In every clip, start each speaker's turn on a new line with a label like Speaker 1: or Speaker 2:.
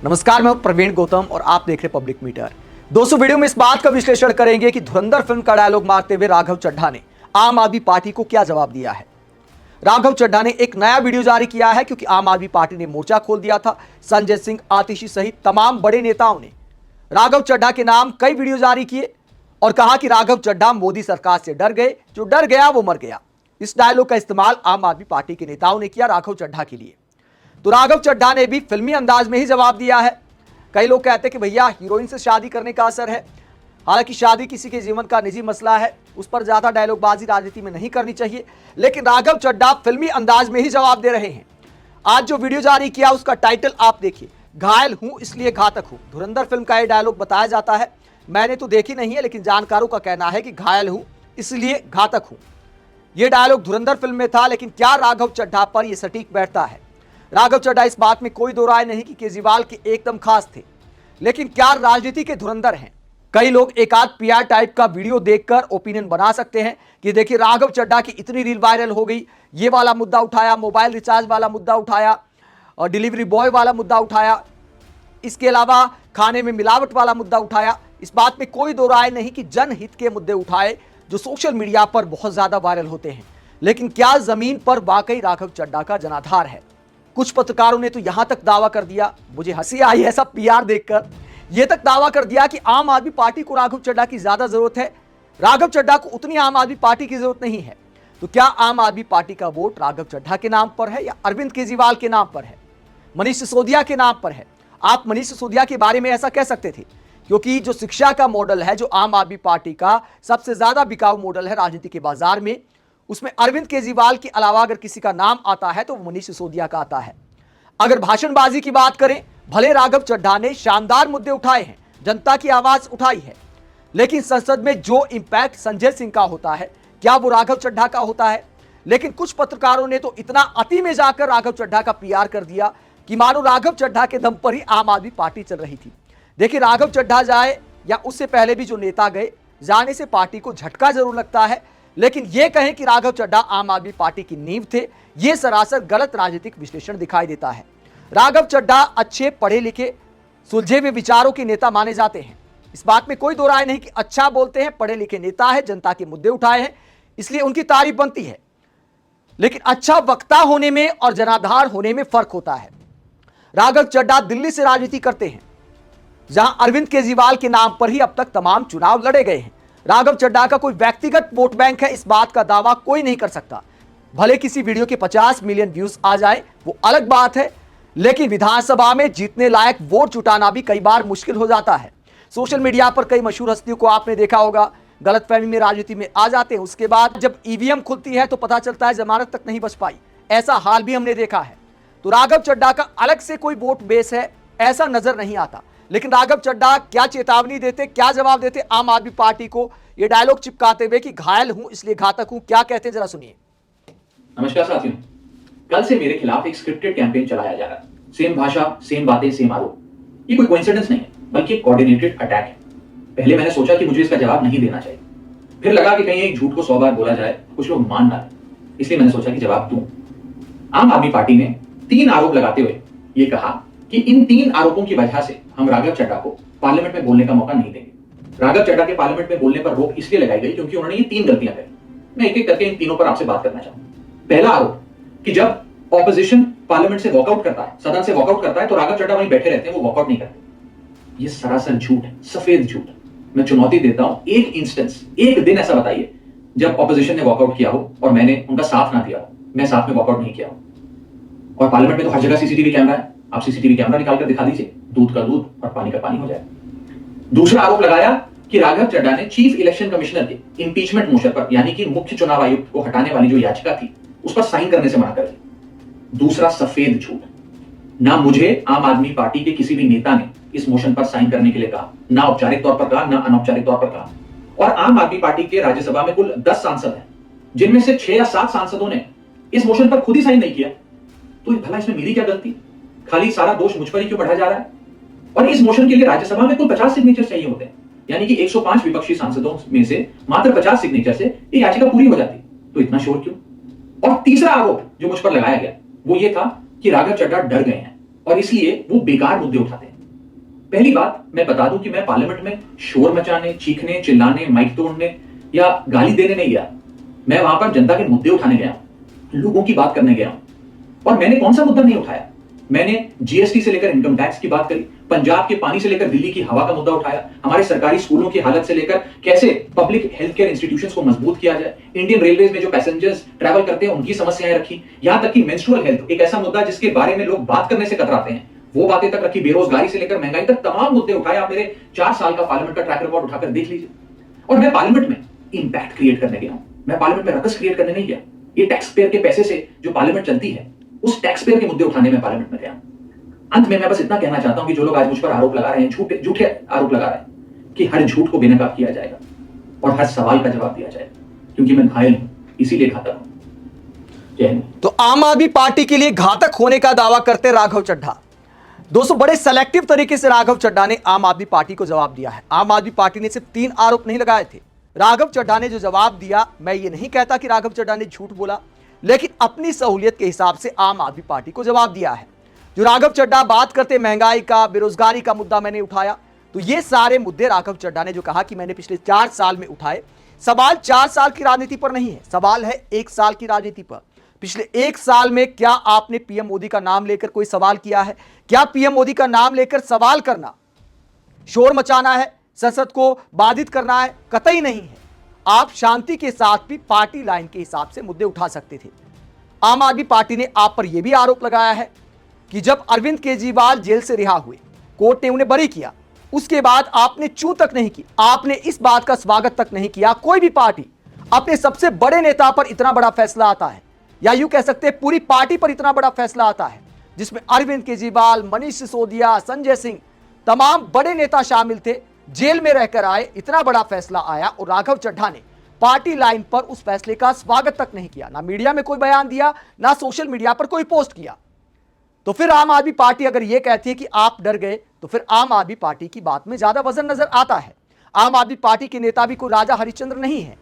Speaker 1: नमस्कार, मैं प्रवीण गौतम और आप देख रहे पब्लिक मीटर। दोस्तों, वीडियो में इस बात का विश्लेषण करेंगे कि धुरंधर फिल्म का डायलॉग मारते हुए राघव चड्ढा ने आम आदमी पार्टी को क्या जवाब दिया है। राघव चड्ढा ने एक नया वीडियो जारी किया है क्योंकि आम आदमी पार्टी ने मोर्चा खोल दिया था। संजय सिंह, आतिशी सहित तमाम बड़े नेताओं ने राघव चड्ढा के नाम कई वीडियो जारी किए और कहा कि राघव चड्ढा मोदी सरकार से डर गए, जो डर गया वो मर गया। इस डायलॉग का इस्तेमाल आम आदमी पार्टी के नेताओं ने किया राघव चड्ढा के लिए। तो राघव चड्ढा ने भी फिल्मी अंदाज में ही जवाब दिया है। कई लोग कहते हैं कि भैया हीरोइन से शादी करने का असर है। हालांकि शादी किसी के जीवन का निजी मसला है, उस पर ज्यादा डायलॉगबाजी राजनीति में नहीं करनी चाहिए, लेकिन राघव चड्ढा फिल्मी अंदाज में ही जवाब दे रहे हैं। आज जो वीडियो जारी किया उसका टाइटल आप देखिए, घायल हूं इसलिए घातक हूं। धुरंधर फिल्म का यह डायलॉग बताया जाता है। मैंने तो देखी नहीं है, लेकिन जानकारों का कहना है कि घायल हूं इसलिए घातक हूं। यह डायलॉग धुरंधर फिल्म में था, लेकिन क्या राघव चड्ढा पर यह सटीक बैठता है? राघव चड्ढा इस बात में कोई दो राय नहीं कि केजरीवाल के एकदम खास थे, लेकिन क्या राजनीति के धुरंधर हैं? कई लोग एक आध पीआर टाइप का वीडियो देखकर ओपिनियन बना सकते हैं कि देखिए राघव चड्ढा की इतनी रील वायरल हो गई, ये वाला मुद्दा उठाया, मोबाइल रिचार्ज वाला मुद्दा उठाया और डिलीवरी बॉय वाला मुद्दा उठाया, इसके अलावा खाने में मिलावट वाला मुद्दा उठाया। इस बात में कोई दो राय नहीं कि जनहित के मुद्दे उठाए जो सोशल मीडिया पर बहुत ज्यादा वायरल होते हैं, लेकिन क्या जमीन पर वाकई राघव चड्ढा का जनाधार है? कुछ पत्रकारों ने तो यहां तक दावा कर दिया, मुझे हंसी आई ऐसा पीआर देखकर, यह तक दावा कर दिया कि आम आदमी पार्टी को राघव चड्ढा की ज्यादा जरूरत है, राघव चड्ढा को उतनी आम आदमी पार्टी की जरूरत नहीं है। तो क्या आम आदमी पार्टी का वोट राघव चड्ढा के नाम पर है या अरविंद केजरीवाल के नाम पर है, मनीष सिसोदिया के नाम पर है? आप मनीष सिसोदिया के बारे में ऐसा कह सकते थे, क्योंकि जो शिक्षा का मॉडल है, जो आम आदमी पार्टी का सबसे ज्यादा बिकाऊ मॉडल है राजनीति के बाजार में, उसमें अरविंद केजरीवाल के अलावा अगर किसी का नाम आता है तो मनीष सिसोदिया का आता है। अगर भाषणबाजी की बात करें, भले राघव चड्ढा ने शानदार मुद्दे उठाए हैं, जनता की आवाज उठाई है, लेकिन संसद में जो इंपैक्ट संजय सिंह का होता है, क्या वो राघव चड्ढा का होता है? लेकिन कुछ पत्रकारों ने तो इतना अति में जाकर राघव चड्ढा का पीआर कर दिया कि मानो राघव चड्ढा के दम पर ही आम आदमी पार्टी चल रही थी। देखिए, राघव चड्ढा जाए या उससे पहले भी जो नेता गए, जाने से पार्टी को झटका जरूर लगता है, लेकिन यह कहें कि राघव चड्ढा आम आदमी पार्टी की नींव थे, यह सरासर गलत राजनीतिक विश्लेषण दिखाई देता है। राघव चड्ढा अच्छे पढ़े लिखे सुलझे हुए विचारों के नेता माने जाते हैं, इस बात में कोई दो राय नहीं कि अच्छा बोलते हैं, पढ़े लिखे नेता है, जनता के मुद्दे उठाए हैं, इसलिए उनकी तारीफ बनती है। लेकिन अच्छा वक्ता होने में और जनाधार होने में फर्क होता है। राघव चड्ढा दिल्ली से राजनीति करते हैं, जहां अरविंद केजरीवाल के नाम पर ही अब तक तमाम चुनाव लड़े गए हैं। राघव चड्ढा का कोई व्यक्तिगत वोट बैंक है, इस बात का दावा कोई नहीं कर सकता। भले किसी वीडियो के 50 मिलियन व्यूज आ जाए वो अलग बात है, लेकिन विधानसभा में जीतने लायक वोट जुटाना भी कई बार मुश्किल हो जाता है। सोशल मीडिया पर कई मशहूर हस्तियों को आपने देखा होगा, गलतफहमी में राजनीति में आ जाते हैं, उसके बाद जब ईवीएम खुलती है तो पता चलता है जमानत तक नहीं बच पाई। ऐसा हाल भी हमने देखा है। तो राघव चड्ढा का अलग से कोई वोट बेस है ऐसा नजर नहीं आता। लेकिन राघव चड्ढा क्या चेतावनी देते, क्या जवाब देते आम आदमी पार्टी को ये डायलॉग चिपकाते हुए कि घायल हूं इसलिए घातक हूं? क्या कहते हैं, जरा सुनिए।
Speaker 2: नमस्कार साथियों, कल से मेरे खिलाफ एक स्क्रिप्टेड कैंपेन चलाया जा रहा है। सेम भाषा, सेम बातें, सेम आरोप। ये कोई कोइंसिडेंस नहीं है, बल्कि एक कोऑर्डिनेटेड अटैक है। पहले मैंने सोचा कि मुझे इसका जवाब नहीं देना चाहिए, फिर लगा कि कहीं एक झूठ को 100 बार बोला जाए, कुछ लोग मान ना लें, इसलिए मैंने सोचा कि जवाब दूं। आम आदमी पार्टी ने 3 आरोप लगाते हुए ये कहा कि इन 3 आरोपों की वजह से हम राघव चड्ढा को पार्लियामेंट में बोलने का मौका नहीं देंगे। राघव चड्ढा के पार्लियामेंट में बोलने पर रोक इसलिए लगाई गई क्योंकि उन्होंने ये 3 गलतियां करी। मैं एक एक करके इन तीनों पर आपसे बात करना चाहूंगा। पहला आरोप कि जब ऑपोजिशन पार्लियामेंट से वॉकआउट करता है, सदन से वॉकआउट करता है, तो राघव चड्ढा वहीं बैठे रहते हैं, वो वॉकआउट नहीं करते। ये सरासर झूठ है, सफेद झूठ है। मैं चुनौती देता हूं, एक इंस्टेंस, एक दिन ऐसा बताइए जब ऑपोजिशन ने वॉकआउट किया हो और मैंने उनका साथ ना दिया हो, मैं साथ में वॉकआउट नहीं किया हो। और पार्लियामेंट में तो हर जगह सीसीटीवी कैमरा है, आप सीसीटीवी कैमरा निकाल कर दिखा दीजिए, दूध का दूध और पानी का पानी हो जाए। दूसरा आरोप लगाया कि राघव चड्ढा ने चीफ इलेक्शन कमिश्नर के इंपीचमेंट मोशन पर, यानी कि मुख्य चुनाव आयुक्त को हटाने वाली जो याचिका थी, उस पर साइन करने से मना कर दिया। दूसरा सफेद झूठ, ना मुझे आम आदमी पार्टी के किसी भी नेता ने इस मोशन पर साइन करने के लिए कहा, ना औपचारिक तौर पर कहा, ना अनौपचारिक तौर पर कहा। और आम आदमी पार्टी के राज्यसभा में कुल 10 सांसद हैं, जिनमें से 6 या 7 सांसदों ने इस मोशन पर खुद ही साइन नहीं किया। तो भला इसमें मेरी क्या गलती? खाली सारा दोष मुझ पर ही क्यों बढ़ा जा रहा है? और इस मोशन के लिए राज्यसभा में कुल 50 सिग्नेचर चाहिए होते हैं, यानी कि 105 विपक्षी सांसदों में से मात्र 50 सिग्नेचर से ये याचिका पूरी हो जाती। तो इतना शोर क्यों? और तीसरा आरोप जो मुझ पर लगाया गया वो ये था कि राघव चड्ढा डर गए हैं और इसलिए वो बेकार मुद्दे उठाते हैं। पहली बात मैं बता दूं कि मैं पार्लियामेंट में शोर मचाने, चीखने, चिल्लाने, माइक तोड़ने या गाली देने नहीं गया। मैं वहां पर जनता के मुद्दे उठाने गया, लोगों की बात करने गया। और मैंने कौन सा मुद्दा नहीं उठाया? मैंने जीएसटी से लेकर इनकम टैक्स की बात करी, पंजाब के पानी से लेकर दिल्ली की हवा का मुद्दा उठाया, हमारे सरकारी स्कूलों की हालत से लेकर कैसे पब्लिक हेल्थ केयर इंस्टीट्यूशंस को मजबूत किया जाए, इंडियन रेलवेज में जो पैसेंजर्स ट्रैवल करते हैं उनकी समस्याएं रखी, यहां तक कि मेंस्ट्रुअल हेल्थ, एक ऐसा मुद्दा जिसके बारे में लोग बात करने से कतराते हैं, वो बातें तक रखी, बेरोजगारी से लेकर महंगाई तक तमाम मुद्दे उठाए। आप मेरे 4 साल का पार्लियामेंट का ट्रैक रिकॉर्ड उठाकर देख लीजिए। और मैं पार्लियामेंट में इंपैक्ट क्रिएट करने गया हूं, मैं पार्लियामेंट में रकस क्रिएट करने नहीं गया। ये टैक्स पेयर के पैसे से जो पार्लियामेंट चलती है, उस टैक्स पेयर के मुद्दे उठाने में पार्लियामेंट में गया। अंत में मैं बस इतना कहना चाहता हूं कि जो लोग आज मुझ पर आरोप लगा रहे हैं, झूठे आरोप लगा रहे हैं कि हर झूठ को बेनकाब किया जाएगा और हर सवाल का जवाब दिया जाएगा, क्योंकि मैं घायल हूं, इसीलिए घातक हूं। जय हिंद।
Speaker 1: तो आम आदमी पार्टी के लिए घातक होने का दावा करते राघव चड्ढा। दोस्तों, बड़े सेलेक्टिव तरीके से राघव चड्ढा ने आम आदमी पार्टी को जवाब दिया है। आम आदमी पार्टी ने सिर्फ 3 आरोप नहीं लगाए थे। राघव चड्ढा ने जो जवाब दिया, मैं ये नहीं कहता कि राघव चड्ढा ने झूठ बोला, लेकिन अपनी सहूलियत के हिसाब से आम आदमी पार्टी को जवाब दिया है। जो राघव चड्ढा बात करते महंगाई का, बेरोजगारी का मुद्दा मैंने उठाया, तो ये सारे मुद्दे राघव चड्ढा ने जो कहा कि मैंने पिछले 4 साल में उठाए। सवाल 4 साल की राजनीति पर नहीं है, सवाल है 1 साल की राजनीति पर। पिछले 1 साल में क्या आपने पीएम मोदी का नाम लेकर कोई सवाल किया है? क्या पीएम मोदी का नाम लेकर सवाल करना शोर मचाना है, संसद को बाधित करना है? कतई नहीं है। आप शांति के साथ भी पार्टी लाइन के हिसाब से मुद्दे उठा सकते थे। आम आदमी पार्टी ने आप पर यह भी आरोप लगाया है कि जब अरविंद केजरीवाल जेल से रिहा हुए, कोर्ट ने उन्हें बरी किया, उसके बाद आपने चू तक नहीं की, आपने इस बात का स्वागत तक नहीं किया। कोई भी पार्टी अपने सबसे बड़े नेता पर इतना बड़ा फैसला आता है, या यूं कह सकते हैं पूरी पार्टी पर इतना बड़ा फैसला आता है, जिसमें अरविंद केजरीवाल, मनीष सिसोदिया, संजय सिंह, तमाम बड़े नेता शामिल थे, जेल में रहकर आए, इतना बड़ा फैसला आया और राघव चड्ढा ने पार्टी लाइन पर उस फैसले का स्वागत तक नहीं किया, ना मीडिया में कोई बयान दिया, ना सोशल मीडिया पर कोई पोस्ट किया। तो फिर आम आदमी पार्टी अगर यह कहती है कि आप डर गए, तो फिर आम आदमी पार्टी की बात में ज्यादा वजन नजर आता है। आम आदमी पार्टी के नेता भी कोई राजा हरिश्चंद्र नहीं है।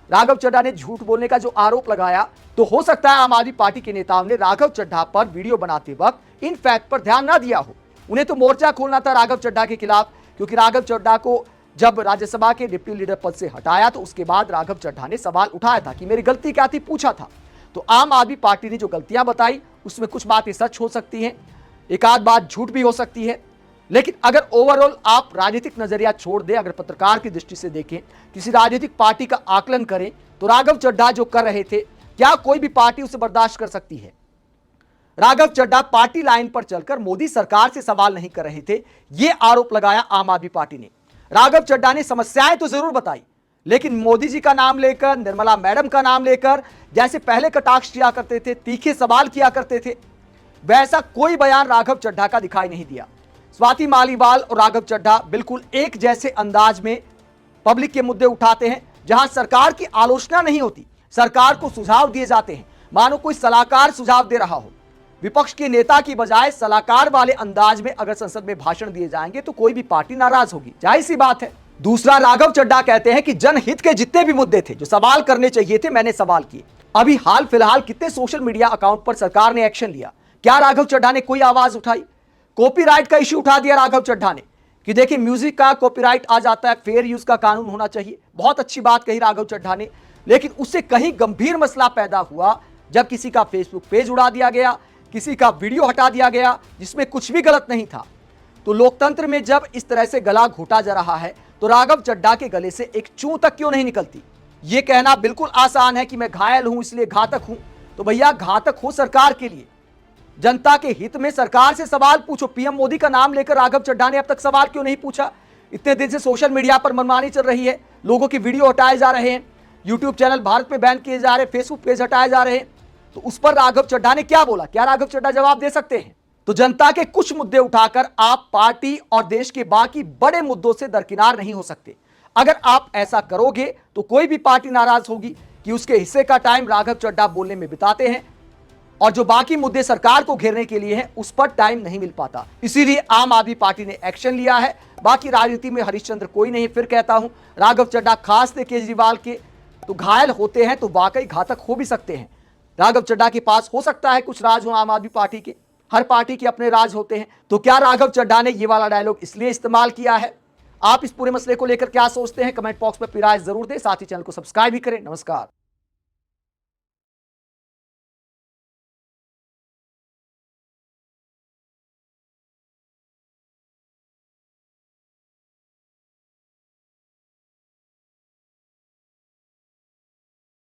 Speaker 1: राघव चड्ढा ने झूठ बोलने का जो आरोप लगाया, तो हो सकता है आम आदमी पार्टी के नेताओं ने राघव चड्ढा पर वीडियो बनाते वक्त इन फैक्ट पर ध्यान ना दिया हो। उन्हें तो मोर्चा खोलना था राघव चड्ढा के खिलाफ, क्योंकि राघव चड्ढा को जब राज्यसभा के डिप्टी लीडर पद से हटाया, तो उसके बाद राघव चड्ढा ने सवाल उठाया था कि मेरी गलती क्या थी, पूछा था। तो आम आदमी पार्टी ने जो गलतियां बताई, उसमें कुछ बातें सच हो सकती हैं, एक आध बात झूठ भी हो सकती है, लेकिन अगर ओवरऑल आप राजनीतिक नजरिया छोड़ दें, अगर पत्रकार की दृष्टि से देखें, किसी राजनीतिक पार्टी का आकलन करें, तो राघव चड्ढा जो कर रहे थे, क्या कोई भी पार्टी उसे बर्दाश्त कर सकती है? राघव चड्ढा पार्टी लाइन पर चलकर मोदी सरकार से सवाल नहीं कर रहे थे, यह आरोप लगाया आम आदमी पार्टी ने। राघव चड्ढा ने समस्याएं तो जरूर बताई, लेकिन मोदी जी का नाम लेकर, निर्मला मैडम का नाम लेकर, जैसे पहले कटाक्ष किया करते थे, तीखे सवाल किया करते थे, वैसा कोई बयान राघव चड्ढा का दिखाई नहीं दिया। स्वाति मालीवाल और राघव चड्ढा बिल्कुल एक जैसे अंदाज में पब्लिक के मुद्दे उठाते हैं, जहां सरकार की आलोचना नहीं होती, सरकार को सुझाव दिए जाते हैं, मानो कोई सलाहकार सुझाव दे रहा हो। विपक्ष के नेता की बजाय सलाहकार वाले अंदाज में अगर संसद में भाषण दिए जाएंगे, तो कोई भी पार्टी नाराज होगी, जाहिर सी बात है। दूसरा, राघव चड्ढा कहते हैं कि जनहित के जितने भी मुद्दे थे, जो सवाल करने चाहिए थे, मैंने सवाल किए। अभी हाल फिलहाल कितने सोशल मीडिया अकाउंट पर सरकार ने एक्शन लिया? क्या राघव चड्ढा ने कोई आवाज उठाई? कॉपीराइट का इश्यू उठा दिया राघव चड्ढा ने कि देखिए म्यूजिक का कॉपीराइट आ जाता है, फेयर यूज का कानून होना चाहिए। बहुत अच्छी बात कही राघव चड्ढा ने, लेकिन उससे कहीं गंभीर मसला पैदा हुआ जब किसी का फेसबुक पेज उड़ा दिया गया, किसी का वीडियो हटा दिया गया जिसमें कुछ भी गलत नहीं था। तो लोकतंत्र में जब इस तरह से गला घोटा जा रहा है, तो राघव चड्ढा के गले से एक चूं तक क्यों नहीं निकलती? यह कहना बिल्कुल आसान है कि मैं घायल हूं इसलिए घातक हूं। तो भैया, घातक हो सरकार के लिए, जनता के हित में सरकार से सवाल पूछो। पीएम मोदी का नाम लेकर राघव चड्ढा ने अब तक सवाल क्यों नहीं पूछा? इतने दिन से सोशल मीडिया पर मनमानी चल रही है, लोगों की वीडियो हटाए जा रहे हैं, यूट्यूब चैनल भारत में बैन किए जा रहे हैं, फेसबुक पेज हटाए जा रहे हैं, तो उस पर राघव चड्ढा ने क्या बोला? क्या राघव चड्ढा जवाब दे सकते हैं? तो जनता के कुछ मुद्दे उठाकर आप पार्टी और देश के बाकी बड़े मुद्दों से दरकिनार नहीं हो सकते। अगर आप ऐसा करोगे तो कोई भी पार्टी नाराज होगी कि उसके हिस्से का टाइम राघव चड्ढा बोलने में बिताते हैं और जो बाकी मुद्दे सरकार को घेरने के लिए हैं, उस पर टाइम नहीं मिल पाता। इसीलिए आम आदमी पार्टी ने एक्शन लिया है। बाकी राजनीति में हरिश्चंद्र कोई नहीं। फिर कहता हूं, राघव चड्ढा खास थे केजरीवाल के, तो घायल होते हैं तो वाकई घातक हो भी सकते हैं। राघव चड्ढा के पास हो सकता है कुछ राज हो आम आदमी पार्टी के, हर पार्टी के अपने राज होते हैं। तो क्या राघव चड्ढा ने ये वाला डायलॉग इसलिए इस्तेमाल किया है? आप इस पूरे मसले को लेकर क्या सोचते हैं? कमेंट बॉक्स में अपनी राय जरूर दें, साथ ही चैनल को सब्सक्राइब भी करें। नमस्कार।